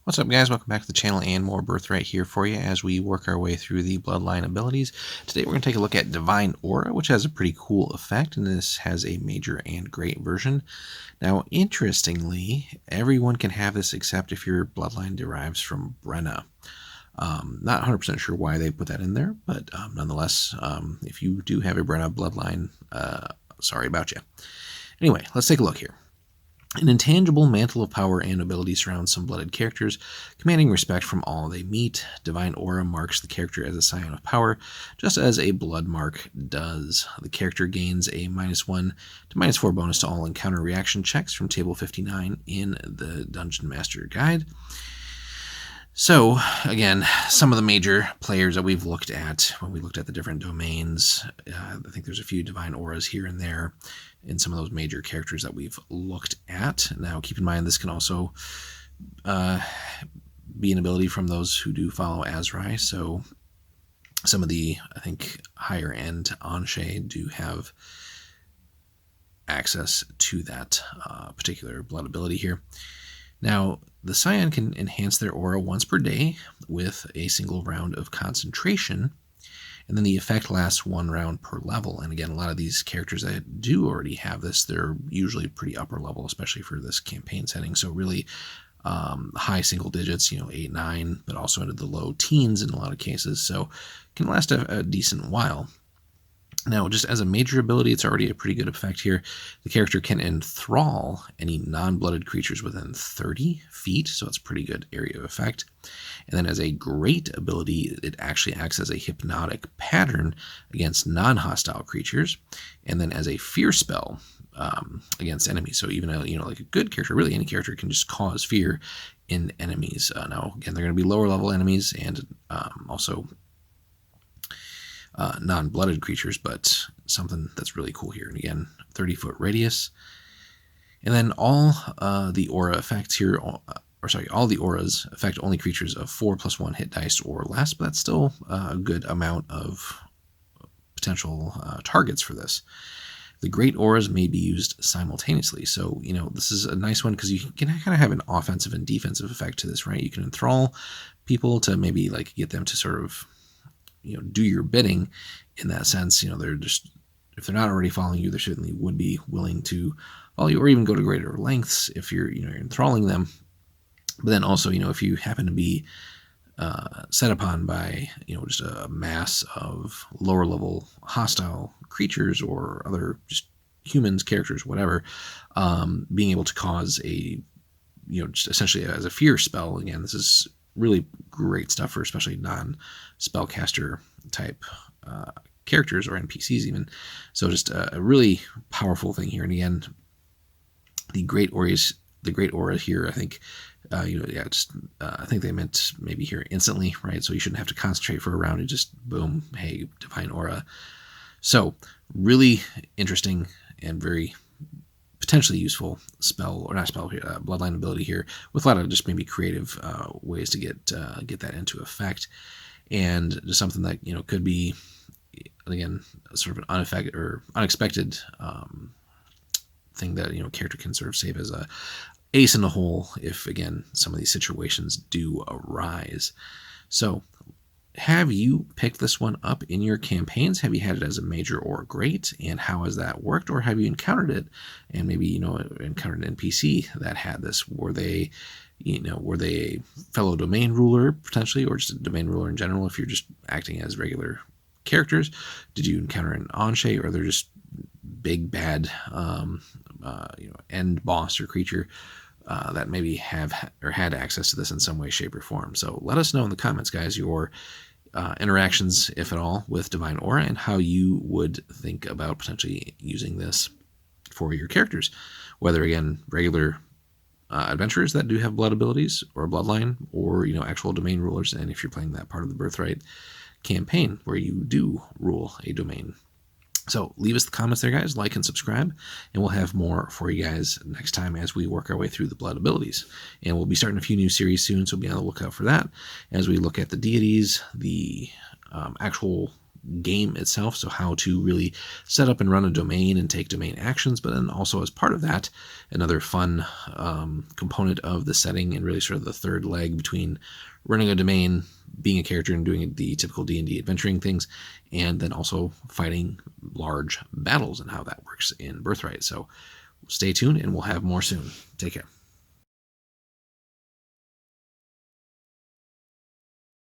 What's up, guys? Welcome back to the channel and more Birthright here for you as we work our way through the Bloodline abilities. Today we're going to take a look at Divine Aura, which has a pretty cool effect, and this has a major and great version. Now, interestingly, everyone can have this except if your Bloodline derives from Brenna. Not 100% sure why they put that in there, but nonetheless, if you do have a Brenna Bloodline, sorry about you. Anyway, let's take a look here. An intangible mantle of power and ability surrounds some blooded characters, commanding respect from all they meet. Divine Aura marks the character as a scion of power, just as a blood mark does. The character gains a -1 to -4 bonus to all encounter reaction checks from table 59 in the Dungeon Master Guide. So, again, some of the major players that we've looked at when we looked at the different domains, I think there's a few Divine Auras here and there in some of those major characters that we've looked at. Now, keep in mind, this can also be an ability from those who do follow Azrai. So some of the, I think, higher end Anshe do have access to that particular blood ability here. Now, the Scion can enhance their aura once per day with a single round of concentration, and then the effect lasts 1 round per level. And again, a lot of these characters that do already have this, they're usually pretty upper level, especially for this campaign setting. So really high single digits, 8, 9, but also into the low teens in a lot of cases. So can last a decent while. Now, just as a major ability, it's already a pretty good effect here. The character can enthrall any non-blooded creatures within 30 feet, so it's a pretty good area of effect. And then as a great ability, it actually acts as a hypnotic pattern against non-hostile creatures. And then as a fear spell against enemies. So even like a good character, really any character can just cause fear in enemies. Now, again, they're going to be lower level enemies and also non-blooded creatures, but something that's really cool here. And again, 30-foot radius. And then all the aura effects here, all the auras affect only creatures of 4+1 hit dice or less, but that's still a good amount of potential targets for this. The great auras may be used simultaneously. So, this is a nice one because you can kind of have an offensive and defensive effect to this, right? You can enthrall people to maybe like get them to sort of do your bidding in that sense. They're just, if they're not already following you, they certainly would be willing to follow you or even go to greater lengths if you're enthralling them. But then also, if you happen to be set upon by, just a mass of lower level hostile creatures or other just humans, characters, whatever, being able to cause a, just essentially as a fear spell. Again, this is really great stuff for especially non-spellcaster type characters or NPCs even. So just a really powerful thing here. And again, the great aura here, I think, I think they meant maybe here instantly, right? So you shouldn't have to concentrate for a round. You just boom, hey, Divine Aura. So really interesting and very potentially useful bloodline ability here, with a lot of just maybe creative ways to get that into effect, and just something that could be, again, sort of an unexpected thing that character can sort of save as a ace in the hole if, again, some of these situations do arise. So, have you picked this one up in your campaigns? Have you had it as a major or great? And how has that worked? Or have you encountered it and maybe, encountered an NPC that had this? Were they a fellow domain ruler potentially, or just a domain ruler in general if you're just acting as regular characters? Did you encounter an Anshe, or they're just big bad, end boss or creature that maybe have or had access to this in some way, shape, or form? So let us know in the comments, guys, your interactions, if at all, with Divine Aura, and how you would think about potentially using this for your characters. Whether, again, regular adventurers that do have blood abilities or a bloodline, or actual domain rulers, and if you're playing that part of the Birthright campaign where you do rule a domain. So leave us the comments there, guys. Like and subscribe, and we'll have more for you guys next time as we work our way through the blood abilities. And we'll be starting a few new series soon, so be on the lookout for that as we look at the deities, the actual game itself, so how to really set up and run a domain and take domain actions, but then also as part of that, another fun component of the setting and really sort of the third leg between running a domain, being a character and doing the typical D&D adventuring things, and then also fighting large battles and how that works in Birthright. So stay tuned and we'll have more soon. Take care.